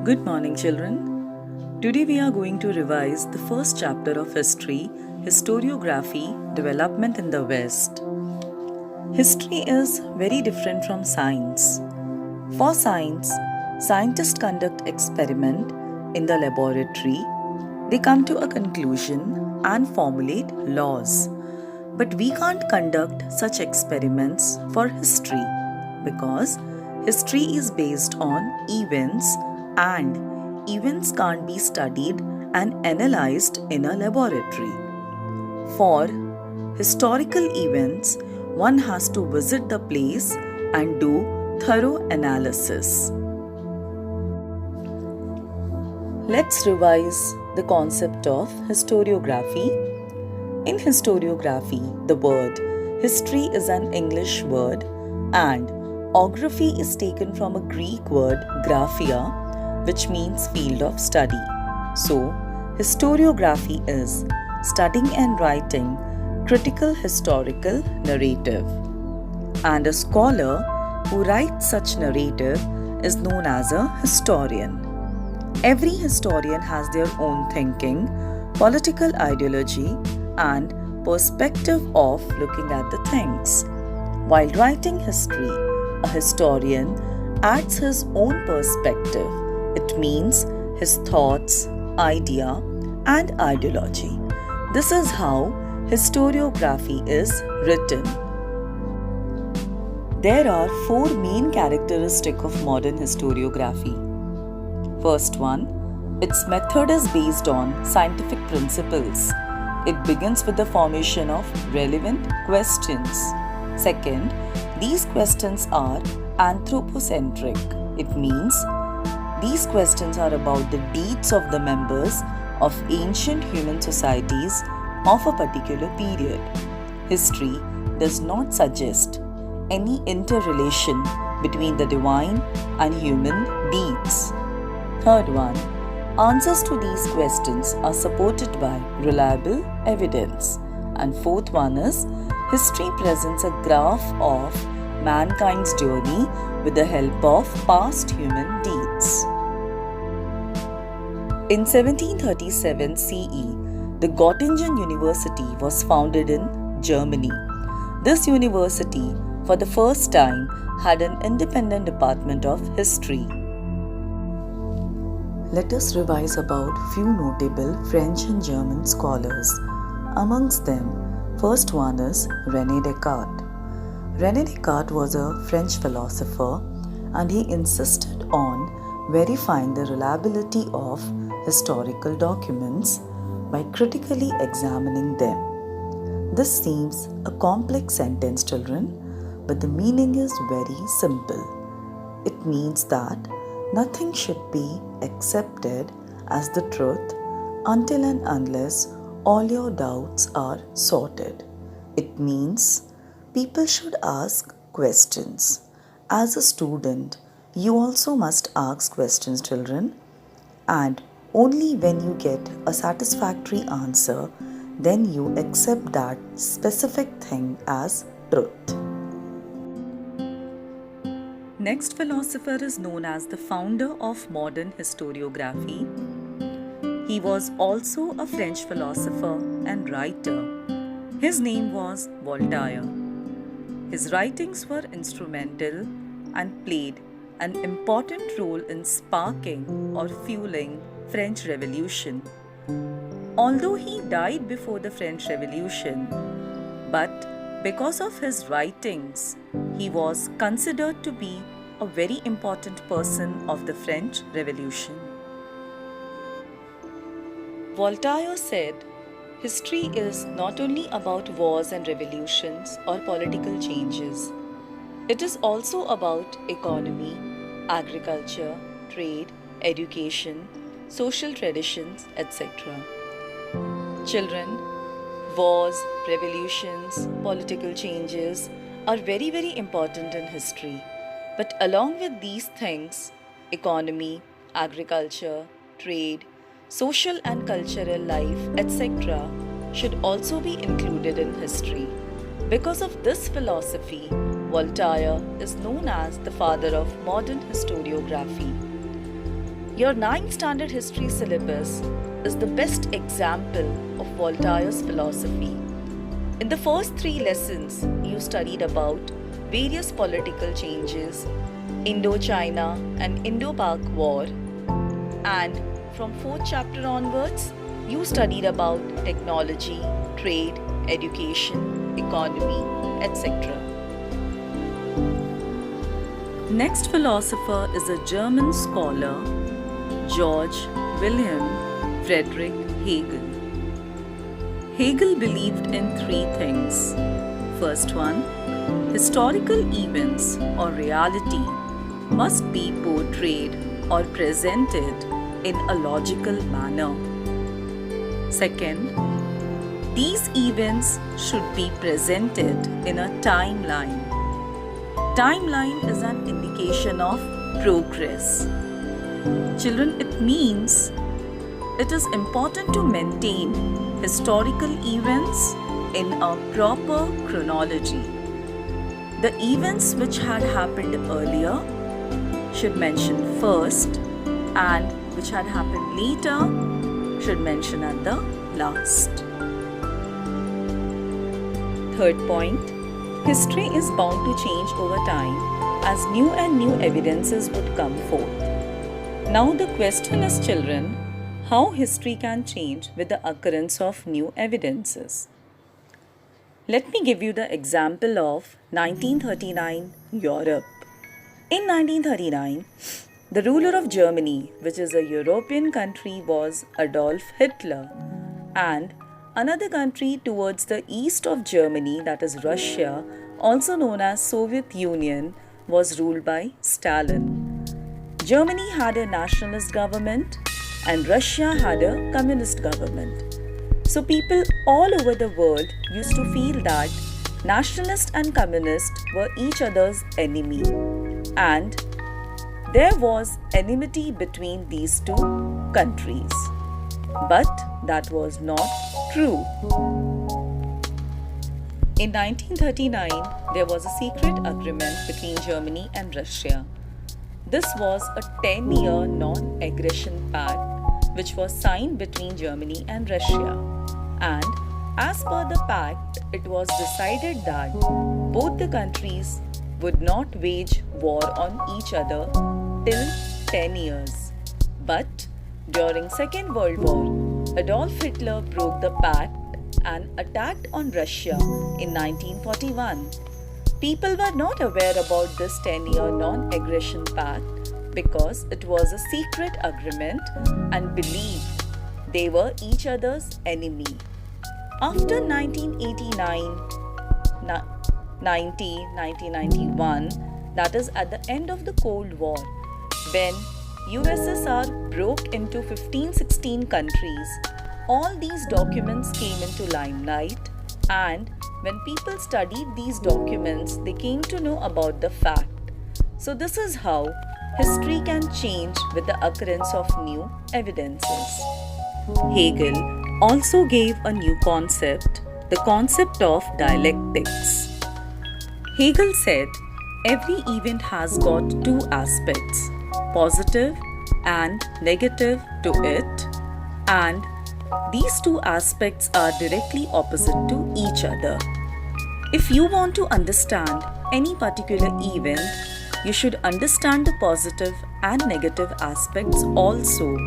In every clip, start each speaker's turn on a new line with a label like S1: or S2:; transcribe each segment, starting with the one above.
S1: Good morning, children. Today we are going to revise the first chapter of history, Historiography, Development in the West. History is very different from science. For science, scientists conduct experiment in the laboratory. They come to a conclusion and formulate laws. But we can't conduct such experiments for history because history is based on events and events can't be studied and analyzed in a laboratory. For historical events, one has to visit the place and do thorough analysis. Let's revise the concept of historiography. In historiography, the word history is an English word and ography is taken from a Greek word graphia, which means field of study. So, historiography is studying and writing critical historical narrative. And a scholar who writes such narrative is known as a historian. Every historian has their own thinking, political ideology, and perspective of looking at the things. While writing history, a historian adds his own perspective. It means his thoughts, idea, and ideology. This is how historiography is written. There are four main characteristics of modern historiography. First one, its method is based on scientific principles. It begins with the formation of relevant questions. Second, these questions are anthropocentric. It means these questions are about the deeds of the members of ancient human societies of a particular period. History does not suggest any interrelation between the divine and human deeds. Third one, answers to these questions are supported by reliable evidence. And fourth one is, history presents a graph of mankind's journey with the help of past human deeds. In 1737 CE, the Göttingen University was founded in Germany. This university, for the first time, had an independent department of history. Let us revise about few notable French and German scholars. Amongst them, first one is René Descartes. René Descartes was a French philosopher and he insisted on verifying the reliability of historical documents by critically examining them. This seems a complex sentence, children, but the meaning is very simple. It means that nothing should be accepted as the truth until and unless all your doubts are sorted. It means people should ask questions. As a student, you also must ask questions, children, and only when you get a satisfactory answer, then you accept that specific thing as truth. Next philosopher is known as the founder of modern historiography. He was also a French philosopher and writer. His name was Voltaire. His writings were instrumental and played an important role in sparking or fueling French Revolution. Although he died before the French Revolution, but because of his writings, he was considered to be a very important person of the French Revolution. Voltaire said, "History is not only about wars and revolutions or political changes. It is also about economy, agriculture, trade, education, social traditions, etc." Children, wars, revolutions, political changes are very important in history. But along with these things, economy, agriculture, trade, social and cultural life, etc., should also be included in history. Because of this philosophy, Voltaire is known as the father of modern historiography. Your 9th standard history syllabus is the best example of Voltaire's philosophy. In the first 3 lessons, you studied about various political changes, Indochina and Indo-Pak War, and from 4th chapter onwards, you studied about technology, trade, education, economy, etc. Next philosopher is a German scholar, Georg Wilhelm Friedrich Hegel. Hegel believed in 3 things. First one, historical events or reality must be portrayed or presented in a logical manner. Second, these events should be presented in a timeline. Timeline is an indication of progress. Children, it means it is important to maintain historical events in a proper chronology. The events which had happened earlier should mention first, and which had happened later should mention at the last. Third point, history is bound to change over time as new and new evidences would come forth. Now the question is, children, how history can change with the occurrence of new evidences. Let me give you the example of 1939 Europe. In 1939, the ruler of Germany, which is a European country, was Adolf Hitler, and another country towards the east of Germany, that is Russia, also known as Soviet Union, was ruled by Stalin. Germany had a nationalist government and Russia had a communist government. So people all over the world used to feel that nationalist and communist were each other's enemy, and there was enmity between these 2 countries. But that was not true. In 1939, there was a secret agreement between Germany and Russia. This was a 10-year non-aggression pact which was signed between Germany and Russia. And as per the pact, it was decided that both the countries would not wage war on each other till 10 years. But during Second World War, Adolf Hitler broke the pact and attacked on Russia in 1941. People were not aware about this 10-year non-aggression pact because it was a secret agreement and believed they were each other's enemy. After 1989, 1991, that is at the end of the Cold War, when USSR broke into 15-16 countries, all these documents came into limelight, and when people studied these documents, they came to know about the fact. So this is how history can change with the occurrence of new evidences. Hegel also gave a new concept, the concept of dialectics. Hegel said, every event has got 2 aspects, positive and negative to it, and these 2 aspects are directly opposite to each other. If you want to understand any particular event, you should understand the positive and negative aspects also.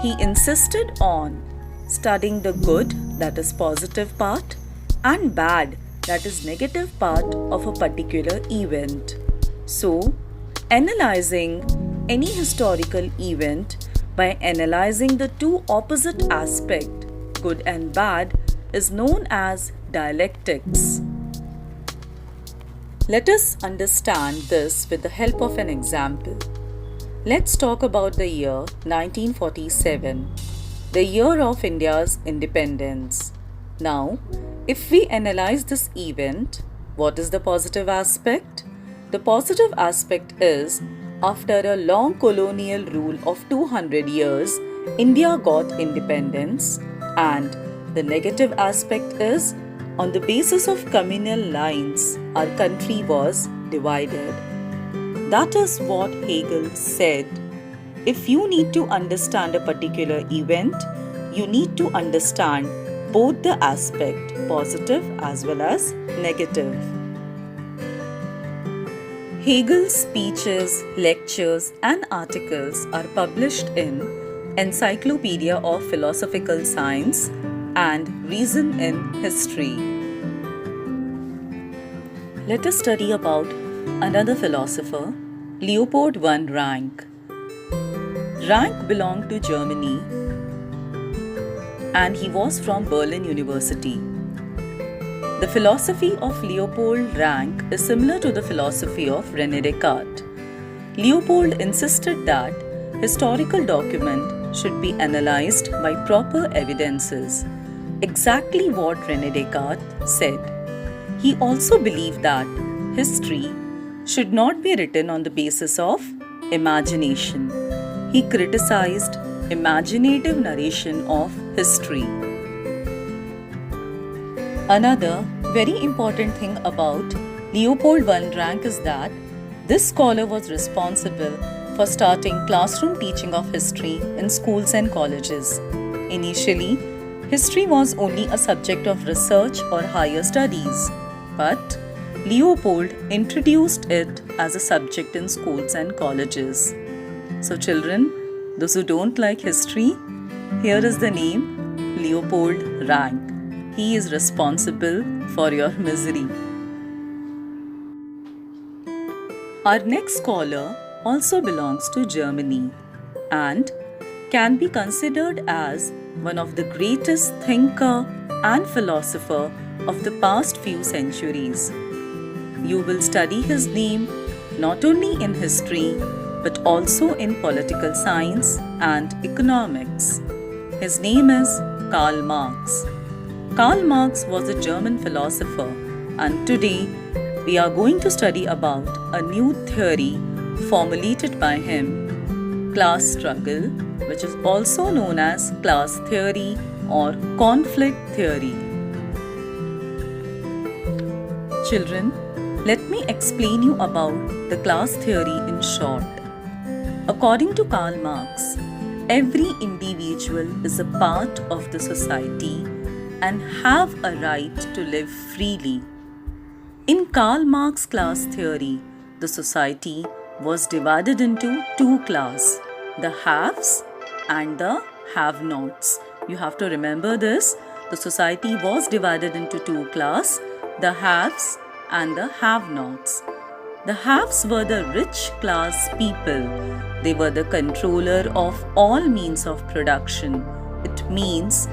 S1: He insisted on studying the good, that is positive part, and bad, that is negative part of a particular event. So, analyzing any historical event by analyzing the 2 opposite aspects, good and bad, is known as dialectics. Let us understand this with the help of an example. Let's talk about the year 1947, the year of India's independence. Now, if we analyze this event, what is the positive aspect? The positive aspect is, after a long colonial rule of 200 years, India got independence, and the negative aspect is, on the basis of communal lines, our country was divided. That is what Hegel said. if you need to understand a particular event, you need to understand both the aspect, positive as well as negative. Hegel's speeches, lectures, and articles are published in Encyclopedia of Philosophical Science and Reason in History. Let us study about another philosopher, Leopold I Rank. Rank belonged to Germany and he was from Berlin University. The philosophy of Leopold Rank is similar to the philosophy of René Descartes. Leopold insisted that historical document should be analyzed by proper evidences, exactly what René Descartes said. He also believed that history should not be written on the basis of imagination. He criticized imaginative narration of history. Another very important thing about Leopold I Rank is that this scholar was responsible for starting classroom teaching of history in schools and colleges. Initially, history was only a subject of research or higher studies, but Leopold introduced it as a subject in schools and colleges. So children, those who don't like history, here is the name Leopold Rank. He is responsible for your misery. Our next scholar also belongs to Germany and can be considered as one of the greatest thinker and philosopher of the past few centuries. You will study his name not only in history but also in political science and economics. His name is Karl Marx. Karl Marx was a German philosopher, and today we are going to study about a new theory formulated by him, class struggle, which is also known as class theory or conflict theory. Children, let me explain you about the class theory in short. According to Karl Marx, every individual is a part of the society and have a right to live freely. In Karl Marx class theory, the society was divided into two classes, the haves and the have-nots. You have to remember this. The society was divided into two classes, the haves and the have-nots. The haves were the rich class people. They were the controller of all means of production. It means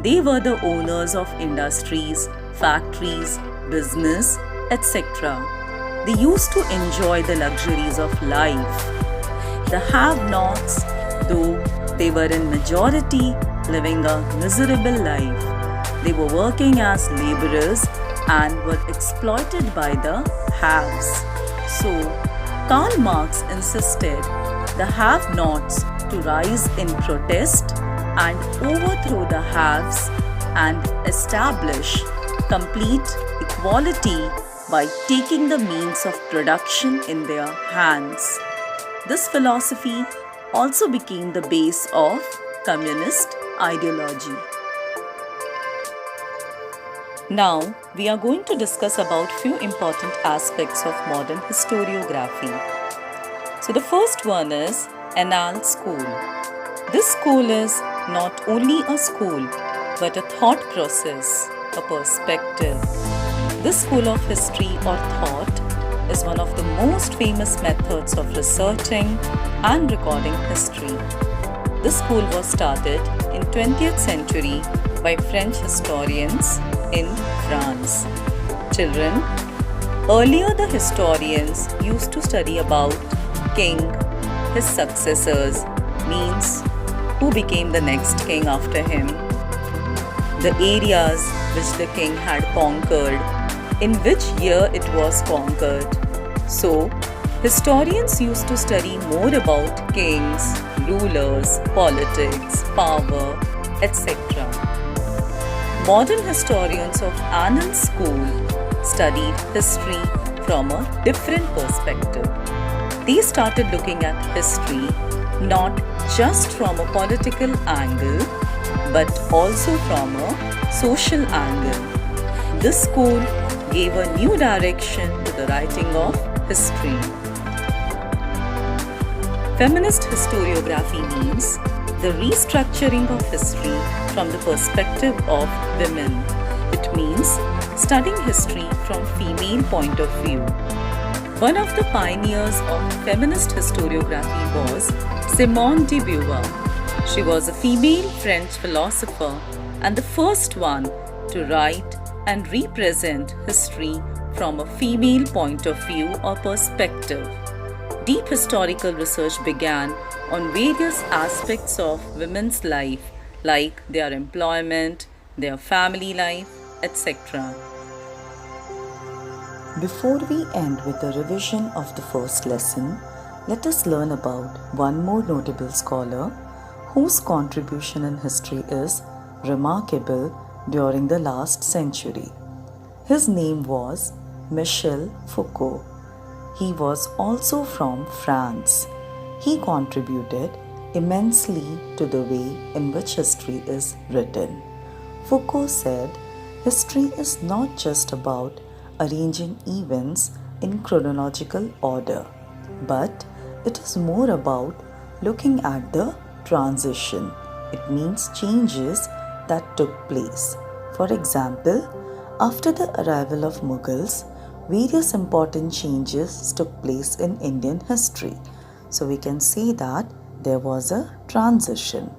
S1: they were the owners of industries, factories, business, etc. They used to enjoy the luxuries of life. The have-nots, though they were in majority living a miserable life, they were working as laborers and were exploited by the haves. So, Karl Marx insisted the have-nots to rise in protest and overthrow the haves and establish complete equality by taking the means of production in their hands. This philosophy also became the base of communist ideology. Now, we are going to discuss about few important aspects of modern historiography. So the first one is Annal School. This school is not only a school but a thought process, a perspective. This school of history or thought is one of the most famous methods of researching and recording history. This school was started in 20th century by French historians in France. Children, earlier the historians used to study about king, his successors, means who became the next king after him, the areas which the king had conquered, in which year it was conquered. So, historians used to study more about kings, rulers, politics, power, etc. Modern historians of Annal School studied history from a different perspective. They started looking at history not just from a political angle, but also from a social angle. This school gave a new direction to the writing of history. Feminist historiography means the restructuring of history from the perspective of women. It means studying history from female point of view. One of the pioneers of feminist historiography was Simone de Beauvoir. She was a female French philosopher and the first one to write and represent history from a female point of view or perspective. Deep historical research began on various aspects of women's life, like their employment, their family life, etc. Before we end with a revision of the first lesson, let us learn about one more notable scholar whose contribution in history is remarkable during the last century. His name was Michel Foucault. He was also from France. He contributed immensely to the way in which history is written. Foucault said, "History is not just about arranging events in chronological order, but it is more about looking at the transition. It means changes that took place. For example, after the arrival of Mughals, various important changes took place in Indian history. So we can say that there was a transition."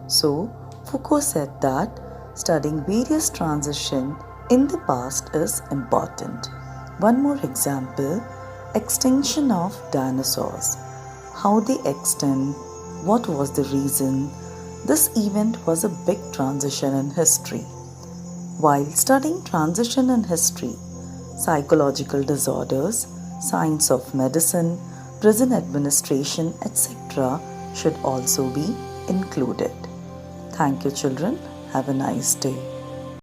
S1: So Foucault said that studying various transitions in the past is important. One more example, extinction of dinosaurs. How they extend, what was the reason? This event was a big transition in history. While studying transition in history, psychological disorders, science of medicine, prison administration, etc. should also be included. Thank you, children. Have a nice day.